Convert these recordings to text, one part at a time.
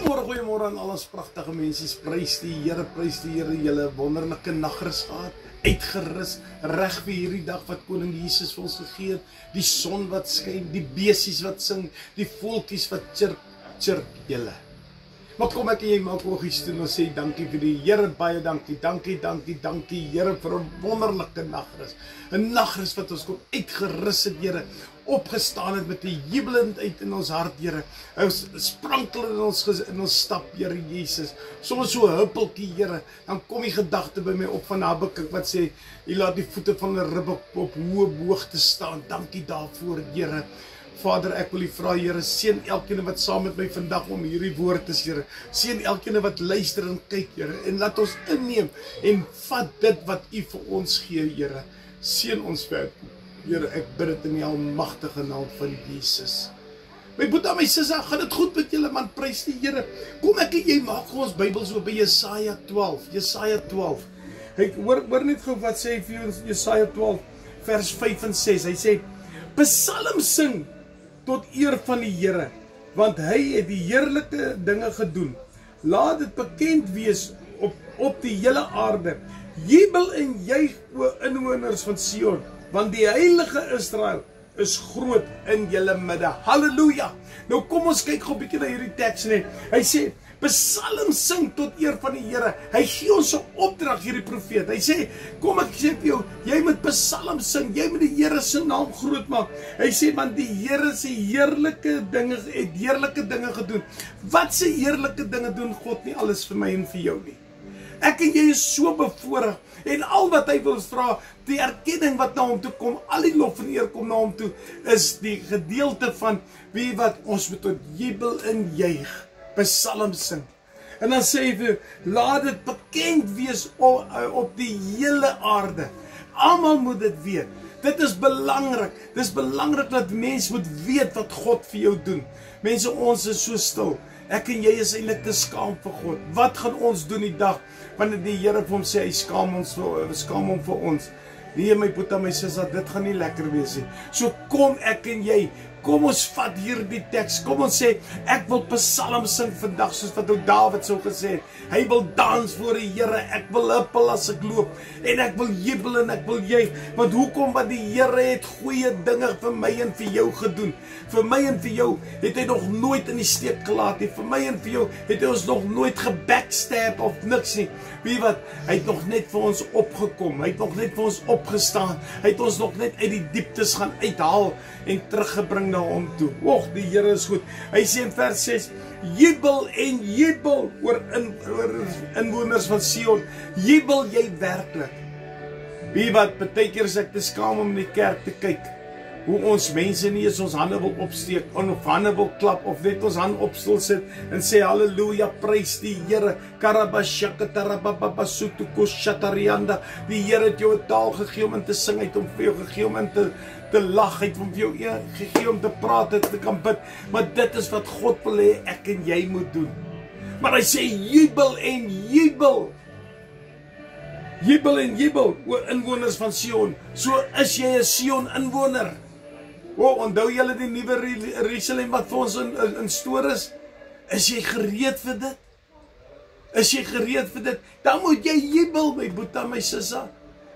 Goeiemôre aan alles pragtige mense. Prys die Here, julle wonderlike nagrus gehad, uitgerus, reg vir hierdie dag wat Koning Jesus vir ons gegee het. Die son wat skyn, die besies wat sing, die voeltjies wat chirp julle. Maar kom ek en jy maak oogies toe en ons sê dankie vir die Here, baie dankie, dankie Here vir 'n wonderlike nagrus. 'n Nagrus wat ons kon uitgerus het, Here, opgestaan het met 'n jubelendheid in ons hart, Here. Ons sprankel in ons stap, Here Jesus. Soms so 'n huppeltjie, Here, dan kom die gedagte by my op van Habakuk wat sê, jy laat die voete van 'n rib op hoë hoogte staan. Dankie daarvoor, Here. Vader, ek wil U vra, Here, seën elkeen wat saam met my vandag om hierdie woord te Here. Seën elkeen wat luister en kyk, Here, en laat ons inneem en vat dit wat U vir ons gee, Here. Seën ons verder. Here, ek bid dit in die almagtige naam van Jesus. My boetie, my sussie, gaan dit goed met julle, man, prys die Here. Kom ek en jy maak ons Bybels oop by Jesaja 12. Jesaja 12. Hy hoor net gou wat sê hy vir ons Jesaja 12 vers 5 en 6. Hy sê: "Psalm sing tot eer van die Here, want hy het die heerlike dinge gedoen. Laat dit bekend wees op die hele aarde. Jubel en juig, o inwoners van Sion, want die heilige Israel is groot in julle midde." Halleluja. Nou kom ons kyk gou 'n bietjie na hierdie teks net. Hy sê, Psalm sing tot eer van die Here. Hy gee ons 'n opdrag, hierdie profeet. Hy sê, kom ek sê vir jou, jy moet psalm sing, jy moet die Here se naam groot maak. Hy sê, want die Here se heerlike dinge gedoen. Wat se heerlike dinge doen God nie alles vir my en vir jou nie? Ek en jy is so bevoorreg, en al wat hy wil vra, die erkenning wat na hom toe kom, al die lof en eer kom na hom toe, is die gedeelte van, wie wat ons moet tot jubel en juig, psalm sing. En dan sê hy, laat dit bekend wees op die hele aarde. Almal moet dit weet. Dit is belangrik. Dit is belangrik dat mense moet weet wat God vir jou doen. Mense, ons is so stil. Ek en jy is eintlik te skaam vir God. Wat gaan ons doen die dag wanneer die Here vir hom sê hy skaam hom vir ons? Nee, my boetie, my sussie, dit gaan nie lekker wees nie. So kom ek en jy, kom ons vat hierdie teks. Kom ons sê, ek wil psalm sing vandag, soos wat ou Dawid sou gesê het. Hy wil dans voor die Here, ek wil huppel as ek loop, en ek wil jubel en ek wil juig. Want hoekom? Want die Here het goeie dinge vir my en vir jou gedoen. Vir my en vir jou het hy nog nooit in die steek gelaat nie. Vir my en vir jou het hy ons nog nooit gebackstab of niks nie. Weet wat? Hy het nog net vir ons opgekom. Hy het nog net vir ons opgestaan. Hy het ons nog net uit die dieptes gaan uithaal en teruggebring na hom toe. Och, die Here is goed. Hy sê in vers 6, jubel en jubel oor inwoners van Sion. Jubel jy werklik. Wie wat, partykeer is ek te skaam om in die kerk te kyk, hoe ons mense nie eens ons hande wil opsteek, of hande wil klap, of net ons hand opstil sit, en sê, halleluja, prys die Here, karabashakatarababasutukoshatarianda, die Here het jou 'n taal gegee om in te sing, het hom vir jou gegee om in te lag, het hom vir jou gegee om te praat, het te kan bid, maar dit is wat God wil hê ek en jy moet doen. Maar hy sê, jubel en jubel. Jubel en jubel, o inwoners van Sion. So is jy 'n Sion inwoner. Onthou julle die nuwe Jerusalem wat vir ons in stoor is? Is jy gereed vir dit? Is jy gereed vir dit? Dan moet jy jubel, my boetie, my sussie.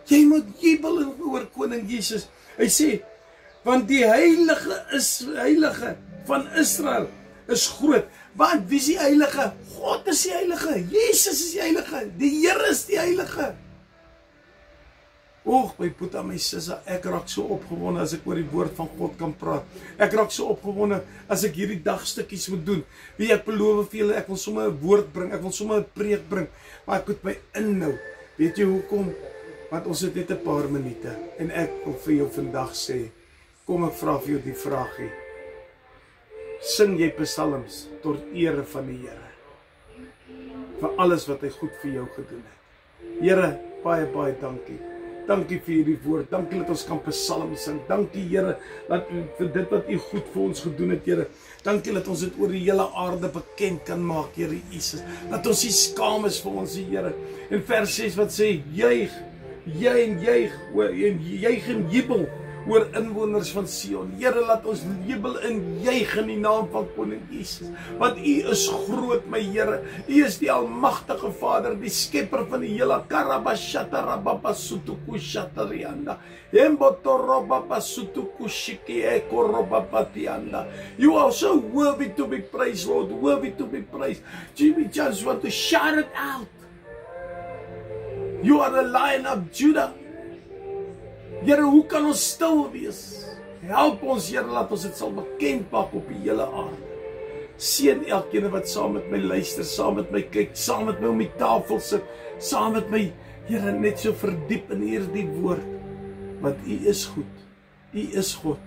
Jy moet jubel oor Koning Jesus. Hy sê, want die heilige van Israel is groot. Want wie is die heilige? God is die heilige. Jesus is die heilige. Die Here is die heilige. Och, my boetie, my sussie, ek raak so opgewonde as ek oor die woord van God kan praat. Ek raak so opgewonde as ek hierdie dagstukkies moet doen. Wie ek beloof vir julle, ek wil sommer 'n woord bring, ek wil sommer 'n preek bring, maar ek moet my inhou. Weet jy hoekom? Want ons het net 'n paar minute, en ek wil vir jou vandag sê, kom ek vra vir jou die vraagie. Sing jy psalms tot ere van die Here, vir alles wat hy goed vir jou gedoen het. Here, baie, baie dankie. Dankie vir hierdie woord, dankie dat ons kan psalm sing, dankie Here, vir dit wat U goed vir ons gedoen het, Here, dankie dat ons dit oor die hele aarde bekend kan maak, Here Jesus, dat ons nie skaam is vir ons, Here. En vers 6 wat sê, juig en jubel oor inwoners van Sion. Here, laat ons jubel en juig in die naam van Koning Jesus. Want U is groot, my Here. U is die almagtige Vader, die skepper van die hele Karabashata Rababasutuku Shatarianda. Embotorobabaasutuku Shiki Ekorobabatianda. You are so worthy to be praised, Lord, worthy to be praised. We just want to shout it out. You are the Lion of Judah. Here, hoe kan ons stil wees? Help ons, Here, laat ons dit sal bekend maak op die hele aarde. Seën elkeen wat saam met my luister, saam met my kyk, saam met my om die tafel sit, saam met my, Here, net so verdiep in hierdie woord. Want U is goed, U is God,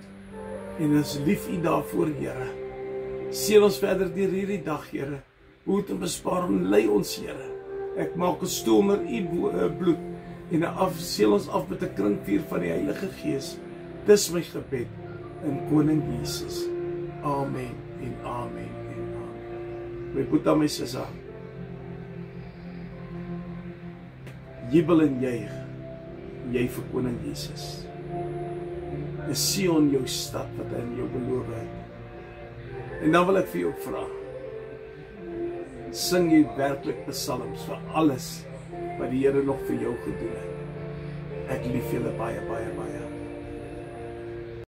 en ons lief U daarvoor, Here. Seën ons verder deur hierdie dag, Here. Hoed en bespaar en lei ons, Here. Ek maak 'n stoel met U bloed, en seël ons af met 'n krinkvuur van die Heilige Gees. Dis my gebed in Koning Jesus. Amen en amen en amen. My Boeta, my Sissa, jubel en juig, jy vir Koning Jesus. Is Sion jou stad wat hy in jou beloof het. En dan wil ek vir jou vra, sing jy werklik psalms vir alles wat die Here nog vir jou gedoen het. Ek lief julle baie, baie, baie.